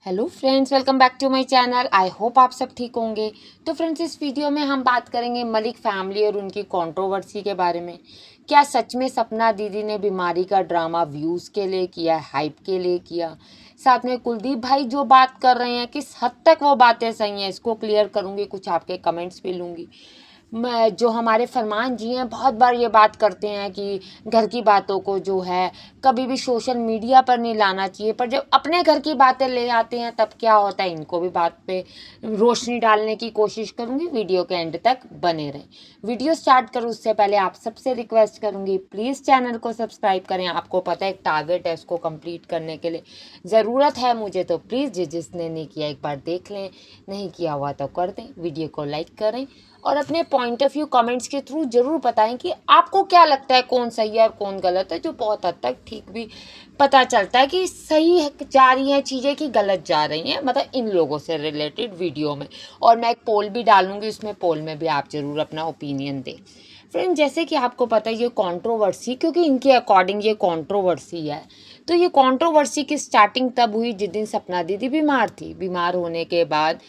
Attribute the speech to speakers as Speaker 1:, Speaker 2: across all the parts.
Speaker 1: Hello friends, welcome back to my channel. I hope आप सब ठीक होंगे। तो फ्रेंड्स, इस वीडियो में हम बात करेंगे मलिक फैमिली और उनकी कंट्रोवर्सी के बारे में। क्या सच में सपना दीदी ने बीमारी का ड्रामा व्यूज़ के लिए किया, हाइप के लिए किया? साथ में कुलदीप भाई जो बात कर रहे हैं, किस हद तक वो बातें सही हैं, इसको क्लियर करूँगी। कुछ आपके कमेंट्स भी लूँगी। मैं जो हमारे फरमान जी हैं, बहुत बार ये बात करते हैं कि घर की बातों को जो है कभी भी सोशल मीडिया पर नहीं लाना चाहिए, पर जब अपने घर की बातें ले आते हैं तब क्या होता है, इनको भी बात पे रोशनी डालने की कोशिश करूँगी। वीडियो के एंड तक बने रहें। वीडियो स्टार्ट करूँ उससे पहले आप सबसे रिक्वेस्ट करूँगी, प्लीज़ चैनल को सब्सक्राइब करें। आपको पता है एक टारगेट है, उसको कंप्लीट करने के लिए ज़रूरत है मुझे, तो प्लीज़ जिसने नहीं किया एक बार देख लें, नहीं किया हुआ तो कर दें। वीडियो को लाइक करें और अपने पॉइंट ऑफ व्यू कमेंट्स के थ्रू ज़रूर बताएं कि आपको क्या लगता है, कौन सही है और कौन गलत है। जो बहुत हद तक ठीक भी पता चलता है कि सही जा रही हैं चीज़ें कि गलत जा रही हैं, मतलब इन लोगों से रिलेटेड वीडियो में। और मैं एक पोल भी डालूंगी, उसमें पोल में भी आप ज़रूर अपना ओपिनियन दें। फ्रेंड, जैसे कि आपको पता है ये कंट्रोवर्सी, क्योंकि इनके अकॉर्डिंग ये कंट्रोवर्सी है, तो ये कंट्रोवर्सी की स्टार्टिंग तब हुई जिस दिन सपना दीदी बीमार थी। बीमार होने के बाद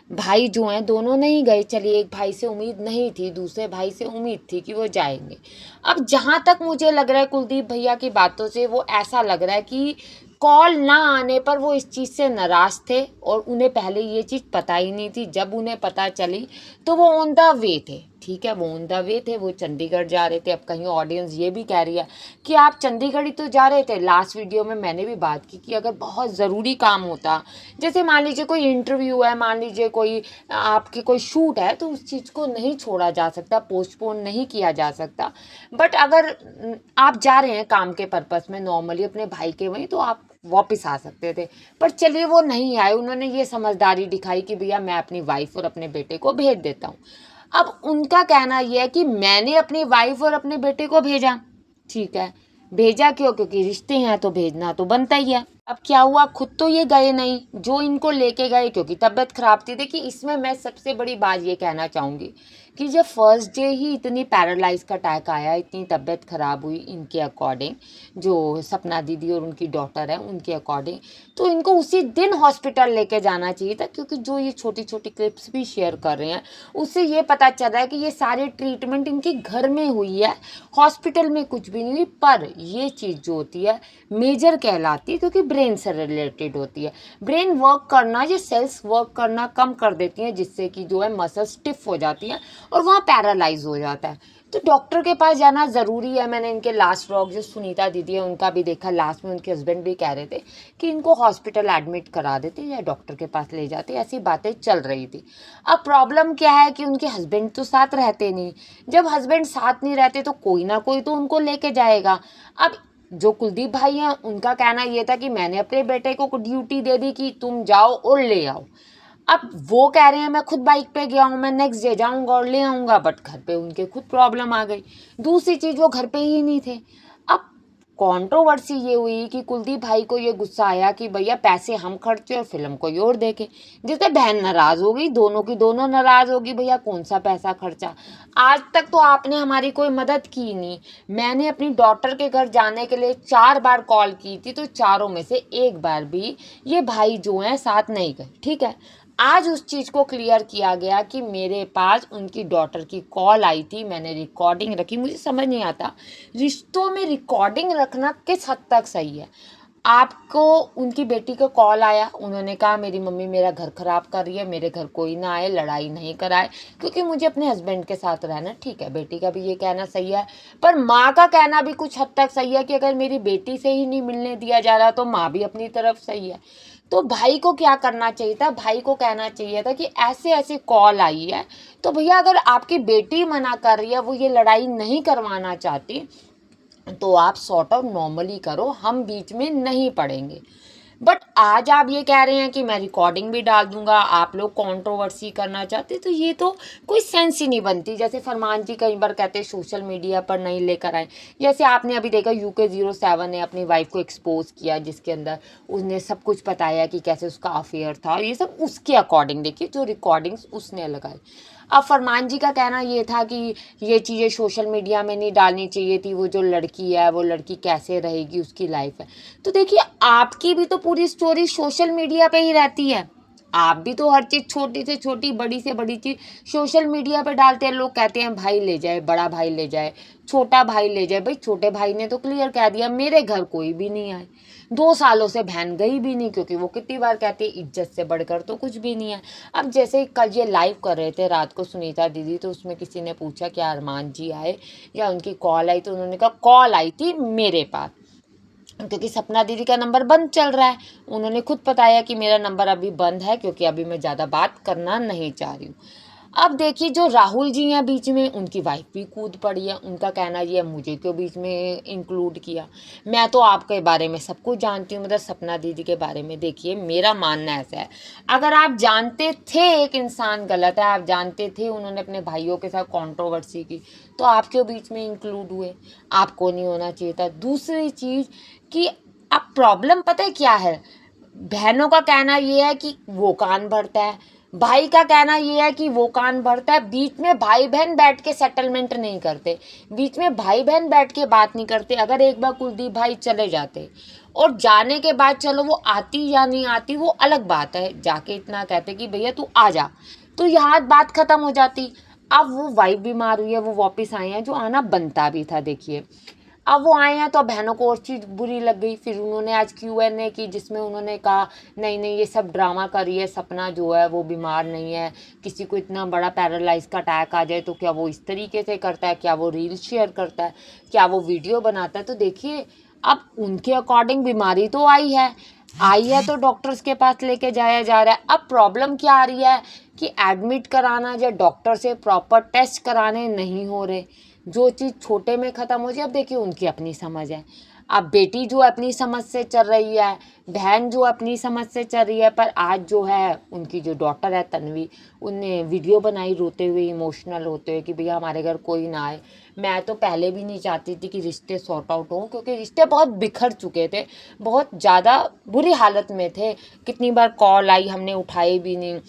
Speaker 1: भाई जो हैं दोनों नहीं गए। चलिए, एक भाई से उम्मीद नहीं थी, दूसरे भाई से उम्मीद थी कि वो जाएंगे। अब जहाँ तक मुझे लग रहा है कुलदीप भैया की बातों से, वो ऐसा लग रहा है कि कॉल ना आने पर वो इस चीज़ से नाराज़ थे और उन्हें पहले ये चीज़ पता ही नहीं थी। जब उन्हें पता चली तो वो ऑन द वे थे। ठीक है, वो ऑन द वे थे, वो चंडीगढ़ जा रहे थे। अब कहीं ऑडियंस ये भी कह रही है कि आप चंडीगढ़ ही तो जा रहे थे। लास्ट वीडियो में मैंने भी बात की कि अगर बहुत ज़रूरी काम होता, जैसे मान लीजिए कोई इंटरव्यू है, मान लीजिए कोई आपकी कोई शूट है, तो उस चीज़ को नहीं छोड़ा जा सकता, पोस्टपोन नहीं किया जा सकता। बट अगर आप जा रहे हैं काम के पर्पस में नॉर्मली अपने भाई के वहीं, तो आप वापस आ सकते थे। पर चलिए, वो नहीं आए। उन्होंने ये समझदारी दिखाई कि भैया मैं अपनी वाइफ और अपने बेटे को भेज देता हूँ। अब उनका कहना यह है कि मैंने अपनी वाइफ और अपने बेटे को भेजा। ठीक है, भेजा क्यों? क्योंकि रिश्ते हैं तो भेजना तो बनता ही है। अब क्या हुआ, खुद तो ये गए नहीं, जो इनको लेके गए क्योंकि तबीयत खराब थी। देखिए, इसमें मैं सबसे बड़ी बात ये कहना चाहूँगी कि जब फर्स्ट डे ही इतनी पैरालाइज का अटैक आया, इतनी तबीयत खराब हुई इनके अकॉर्डिंग, जो सपना दीदी और उनकी डॉटर है उनके अकॉर्डिंग, तो इनको उसी दिन हॉस्पिटल लेके जाना चाहिए था। क्योंकि जो ये छोटी छोटी क्लिप्स भी शेयर कर रहे हैं, उससे ये पता चल रहा है कि ये सारे ट्रीटमेंट इनके घर में हुई है, हॉस्पिटल में कुछ भी नहीं हुई। पर ये चीज़ जो होती है मेजर कहलाती है, क्योंकि ब्रेन से रिलेटेड होती है। ब्रेन वर्क करना, ये सेल्स वर्क करना कम कर देती हैं, जिससे कि जो है मसल स्टिफ हो जाती है और वहाँ पैरालाइज हो जाता है। तो डॉक्टर के पास जाना ज़रूरी है। मैंने इनके लास्ट व्लॉग जो सुनीता दीदी है उनका भी देखा, लास्ट में उनके हस्बैंड भी कह रहे थे कि इनको हॉस्पिटल एडमिट करा देते या डॉक्टर के पास ले जाते, ऐसी बातें चल रही थी। अब प्रॉब्लम क्या है कि उनके हस्बैंड तो साथ रहते नहीं। जब हस्बैंड साथ नहीं रहते तो कोई ना कोई तो उनको लेके जाएगा। अब जो कुलदीप भाई हैं उनका कहना ये था कि मैंने अपने बेटे को ड्यूटी दे दी कि तुम जाओ और ले आओ। अब वो कह रहे हैं मैं खुद बाइक पे गया हूँ, मैं नेक्स्ट डे जाऊँगा और ले आऊँगा। बट घर पे उनके खुद प्रॉब्लम आ गई। दूसरी चीज़, वो घर पे ही नहीं थे। अब कंट्रोवर्सी ये हुई कि कुलदीप भाई को ये गुस्सा आया कि भैया पैसे हम खर्चे और फिल्म कोई और देखे, जिससे बहन नाराज़ हो गई, दोनों की दोनों नाराज़ होगी। भैया कौन सा पैसा खर्चा, आज तक तो आपने हमारी कोई मदद की नहीं। मैंने अपनी डॉटर के घर जाने के लिए 4 बार कॉल की थी, तो चारों में से एक बार भी ये भाई जो हैं साथ नहीं गए। ठीक है, आज उस चीज़ को क्लियर किया गया कि मेरे पास उनकी डॉटर की कॉल आई थी, मैंने रिकॉर्डिंग रखी। मुझे समझ नहीं आता रिश्तों में रिकॉर्डिंग रखना किस हद तक सही है। आपको उनकी बेटी का कॉल आया, उन्होंने कहा मेरी मम्मी मेरा घर ख़राब कर रही है, मेरे घर कोई ना आए, लड़ाई नहीं कराए, क्योंकि मुझे अपने हस्बैंड के साथ रहना। ठीक है, बेटी का भी ये कहना सही है, पर माँ का कहना भी कुछ हद तक सही है कि अगर मेरी बेटी से ही नहीं मिलने दिया जा रहा तो माँ भी अपनी तरफ सही है। तो भाई को क्या करना चाहिए था, भाई को कहना चाहिए था कि ऐसे ऐसे कॉल आई है, तो भैया अगर आपकी बेटी मना कर रही है, वो ये लड़ाई नहीं करवाना चाहती, तो आप सॉर्ट आउट नॉर्मली करो, हम बीच में नहीं पड़ेंगे। बट आज आप ये कह रहे हैं कि मैं रिकॉर्डिंग भी डाल दूंगा, आप लोग कंट्रोवर्सी करना चाहते, तो ये तो कोई सेंस ही नहीं बनती। जैसे फरमान जी कई बार कहते हैं सोशल मीडिया पर नहीं लेकर आए। जैसे आपने अभी देखा UK07 ने अपनी वाइफ को एक्सपोज किया, जिसके अंदर उसने सब कुछ बताया कि कैसे उसका अफेयर था, ये सब उसके अकॉर्डिंग देखिए जो रिकॉर्डिंग्स उसने लगाई। अब फरमान जी का कहना ये था कि ये चीज़ें सोशल मीडिया में नहीं डालनी चाहिए थी, वो जो लड़की है वो लड़की कैसे रहेगी, उसकी लाइफ है। तो देखिए, आपकी भी तो पूरी स्टोरी सोशल मीडिया पे ही रहती है। आप भी तो हर चीज़, छोटी से छोटी, बड़ी से बड़ी चीज़ सोशल मीडिया पे डालते हैं। लोग कहते हैं भाई ले जाए, बड़ा भाई ले जाए, छोटा भाई ले जाए। भाई छोटे भाई ने तो क्लियर कह दिया मेरे घर कोई भी नहीं आए, 2 सालों से बहन गई भी नहीं, क्योंकि वो कितनी बार कहती है इज्जत से बढ़कर तो कुछ भी नहीं है। अब जैसे कल ये लाइव कर रहे थे रात को सुनीता दीदी, तो उसमें किसी ने पूछा कि अरमान जी आए या उनकी कॉल आई, तो उन्होंने कहा कॉल आई थी मेरे पास, क्योंकि सपना दीदी का नंबर बंद चल रहा है। उन्होंने खुद बताया कि मेरा नंबर अभी बंद है, क्योंकि अभी मैं ज़्यादा बात करना नहीं चाह रही हूँ। अब देखिए, जो राहुल जी हैं बीच में, उनकी वाइफ भी कूद पड़ी है। उनका कहना ये है मुझे क्यों बीच में इंक्लूड किया, मैं तो आपके बारे में सब कुछ जानती हूँ, मतलब सपना दीदी के बारे में। देखिए, मेरा मानना ऐसा है, अगर आप जानते थे एक इंसान गलत है, आप जानते थे उन्होंने अपने भाइयों के साथ कंट्रोवर्सी की, तो आप क्यों बीच में इंक्लूड हुए? आपको नहीं होना चाहिए था। दूसरी चीज़ कि अब प्रॉब्लम पता है क्या है, बहनों का कहना ये है कि वो कान भरता है, भाई का कहना ये है कि वो कान भरता है। बीच में भाई बहन बैठ के सेटलमेंट नहीं करते, बीच में भाई बहन बैठ के बात नहीं करते। अगर एक बार कुलदीप भाई चले जाते और जाने के बाद चलो वो आती या नहीं आती वो अलग बात है, जाके इतना कहते कि भैया तू आ जा, तो यहाँ बात खत्म हो जाती। अब वो वाइफ बीमार हुई है, वो वापस आए हैं, जो आना बनता भी था। देखिए, अब वो आए हैं तो बहनों को और चीज़ बुरी लग गई। फिर उन्होंने आज Q&A की, जिसमें उन्होंने कहा नहीं नहीं ये सब ड्रामा कर रही है, सपना जो है वो बीमार नहीं है, किसी को इतना बड़ा पैरालाइज का अटैक आ जाए तो क्या वो इस तरीके से करता है, क्या वो रील शेयर करता है, क्या वो वीडियो बनाता है। तो देखिए, अब उनके अकॉर्डिंग बीमारी तो आई है तो डॉक्टर्स के पास लेके जाया जा रहा है। अब प्रॉब्लम क्या आ रही है कि एडमिट कराना या डॉक्टर से प्रॉपर टेस्ट कराने नहीं हो रहे। जो चीज़ छोटे में ख़त्म हो जाए, अब देखिए उनकी अपनी समझ है। अब बेटी जो अपनी समझ से चल रही है, बहन जो अपनी समझ से चल रही है, पर आज जो है उनकी जो डॉटर है तन्वी, उनने वीडियो बनाई रोते हुए, इमोशनल होते हुए कि भैया हमारे घर कोई ना आए। मैं तो पहले भी नहीं चाहती थी कि रिश्ते सॉर्ट आउट हों, क्योंकि रिश्ते बहुत बिखर चुके थे, बहुत ज़्यादा बुरी हालत में थे। कितनी बार कॉल आई, हमने उठाई भी नहीं।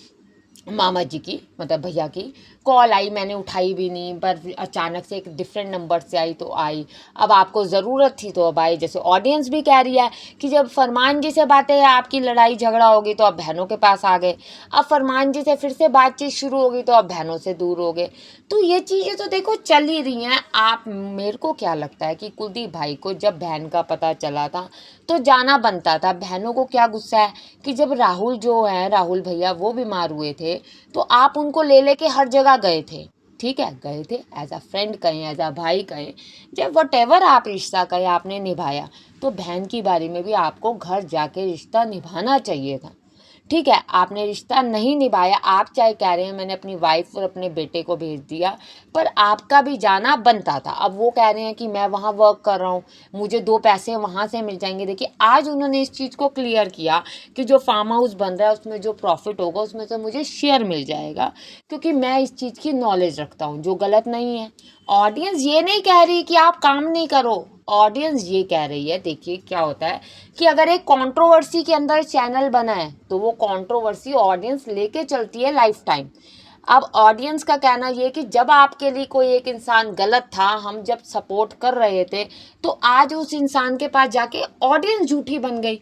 Speaker 1: मामा जी की, मतलब भैया की कॉल आई, मैंने उठाई भी नहीं, पर अचानक से एक डिफरेंट नंबर से आई तो आई। अब आपको ज़रूरत थी तो अब आई। जैसे ऑडियंस भी कह रही है कि जब फरमान जी से बातें आपकी लड़ाई झगड़ा होगी तो अब बहनों के पास आ गए, अब फरमान जी से फिर से बातचीत शुरू होगी तो अब बहनों से दूर हो गए। तो ये चीज़ें तो देखो चल ही रही हैं। आप, मेरे को क्या लगता है कि कुलदीप भाई को जब बहन का पता चला था तो जाना बनता था। बहनों को क्या गुस्सा है कि जब राहुल जो है, राहुल भैया वो बीमार हुए थे, तो आप उनको ले लेके हर जगह गए थे। ठीक है, गए थे एज अ फ्रेंड कहें, एज अ भाई कहें, जब वट एवर आप रिश्ता कहें, आपने निभाया। तो बहन की बारी में भी आपको घर जाके रिश्ता निभाना चाहिए था। ठीक है, आपने रिश्ता नहीं निभाया। आप चाहे कह रहे हैं मैंने अपनी वाइफ और अपने बेटे को भेज दिया, पर आपका भी जाना बनता था। अब वो कह रहे हैं कि मैं वहाँ वर्क कर रहा हूँ, मुझे 2 पैसे वहाँ से मिल जाएंगे। देखिए, आज उन्होंने इस चीज़ को क्लियर किया कि जो फार्म हाउस बन रहा है उसमें जो प्रॉफिट होगा उसमें से मुझे शेयर मिल जाएगा, क्योंकि मैं इस चीज़ की नॉलेज रखता हूँ, जो गलत नहीं है। ऑडियंस ये नहीं कह रही कि आप काम नहीं करो, ऑडियंस ये कह रही है, देखिए क्या होता है कि अगर एक कंट्रोवर्सी के अंदर चैनल बना है तो वो कंट्रोवर्सी ऑडियंस लेके चलती है लाइफ टाइम। अब ऑडियंस का कहना ये कि जब आपके लिए कोई एक इंसान गलत था, हम जब सपोर्ट कर रहे थे, तो आज उस इंसान के पास जाके ऑडियंस झूठी बन गई,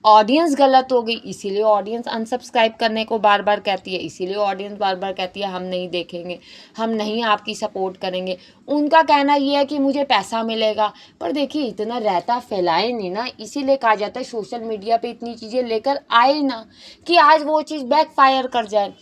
Speaker 1: ऑडियंस गलत हो गई, इसीलिए ऑडियंस अनसब्सक्राइब करने को बार बार कहती है, इसीलिए ऑडियंस बार बार कहती है हम नहीं देखेंगे, हम नहीं आपकी सपोर्ट करेंगे। उनका कहना ये है कि मुझे पैसा मिलेगा। पर देखिए, इतना रहता फैलाए नहीं ना, इसीलिए कहा जाता है सोशल मीडिया पे इतनी चीज़ें लेकर आए ना कि आज वो चीज़ बैकफायर कर जाए।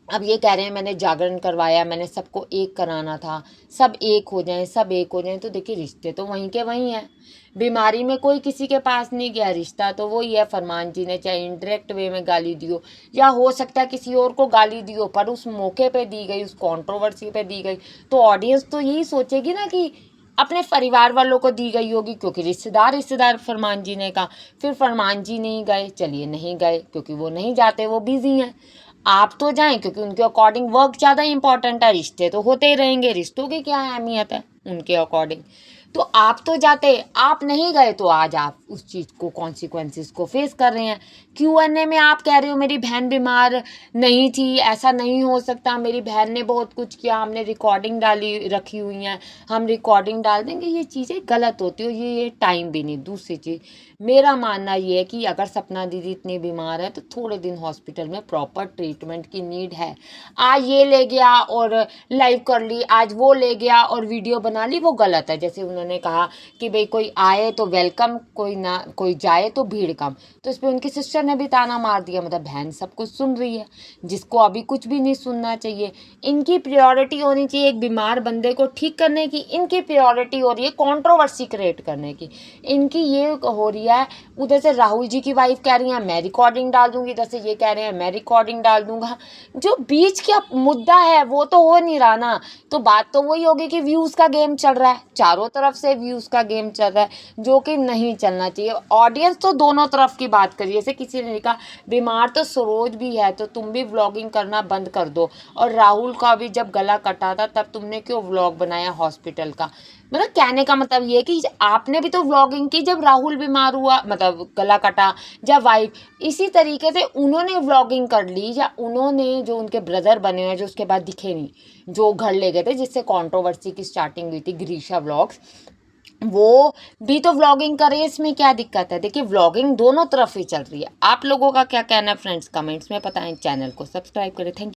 Speaker 1: अब ये कह रहे हैं मैंने जागरण करवाया, मैंने सबको एक कराना था, सब एक हो जाएं, सब एक हो जाएं। तो देखिए, रिश्ते तो वहीं के वहीं हैं, बीमारी में कोई किसी के पास नहीं गया, रिश्ता तो वही है। फरमान जी ने चाहे इनडायरेक्ट वे में गाली दी हो, या हो सकता है किसी और को गाली दी हो, पर उस मौके पे दी गई, उस कंट्रोवर्सी पे दी गई, तो ऑडियंस तो यही सोचेगी ना कि अपने परिवार वालों को दी गई होगी, क्योंकि रिश्तेदार फरमान जी ने कहा। फिर फरमान जी नहीं गए, चलिए नहीं गए, क्योंकि वो नहीं जाते, वो बिजी हैं। आप तो जाएं, क्योंकि उनके अकॉर्डिंग वर्क ज़्यादा इंपॉर्टेंट है, रिश्ते तो होते ही रहेंगे, रिश्तों की क्या अहमियत है उनके अकॉर्डिंग। तो आप तो जाते, आप नहीं गए तो आज आप उस चीज़ को कॉन्सिक्वेंसेस को फेस कर रहे हैं। Q&A में आप कह रहे हो मेरी बहन बीमार नहीं थी, ऐसा नहीं हो सकता, मेरी बहन ने बहुत कुछ किया, हमने रिकॉर्डिंग डाली रखी हुई हैं, हम रिकॉर्डिंग डाल देंगे। ये चीज़ें गलत होती है, ये टाइम भी नहीं। दूसरी चीज़ मेरा मानना ये है कि अगर सपना दीदी इतनी बीमार है तो थोड़े दिन हॉस्पिटल में प्रॉपर ट्रीटमेंट की नीड है। आज ये ले गया और लाइव कर ली, आज वो ले गया और वीडियो बना ली, वो गलत है। जैसे उन्होंने कहा कि भाई कोई आए तो वेलकम, कोई ना कोई जाए तो भीड़ कम, तो इस पर उनकी सिस्टर ने भी ताना मार दिया। मतलब बहन सब कुछ सुन रही है, जिसको अभी कुछ भी नहीं सुनना चाहिए। इनकी प्रायोरिटी होनी चाहिए एक बीमार बंदे को ठीक करने की, इनकी प्रायोरिटी हो रही है कंट्रोवर्सी क्रिएट करने की। इनकी ये हो रही है, उधर से राहुल जी की वाइफ कह रही है मैं रिकॉर्डिंग डाल दूंगी, इधर से ये कह रहे हैं मैं रिकॉर्डिंग डाल दूंगा। जो बीच का मुद्दा है वो तो हो नहीं रहा ना। तो बात तो वही होगी कि व्यूज़ का गेम चल रहा है, चारों तरफ से व्यूज़ का गेम चल रहा है, जो कि नहीं चलना चाहिए। ऑडियंस तो दोनों तरफ की बात करिए। जैसे किसी ने कहा बीमार तो सरोज भी है, तो तुम भी व्लॉगिंग करना बंद कर दो। और राहुल का भी जब गला कटा था तब तुमने क्यों व्लॉग बनाया हॉस्पिटल का? मतलब कहने का मतलब ये है कि आपने भी तो व्लॉगिंग की जब राहुल बीमार हुआ, मतलब गला कटा, जब वाइफ, इसी तरीके से उन्होंने व्लॉगिंग कर ली। या उन्होंने जो उनके ब्रदर बने हैं जो उसके बाद दिखे नहीं, जो घर ले गए थे जिससे कंट्रोवर्सी की स्टार्टिंग हुई थी, ग्रीशा व्लॉग्स, वो भी तो व्लॉगिंग करे। इसमें क्या दिक्कत है? देखिए व्लॉगिंग दोनों तरफ ही चल रही है। आप लोगों का क्या कहना है फ्रेंड्स, कमेंट्स में बताएं। चैनल को सब्सक्राइब करें। Thank you.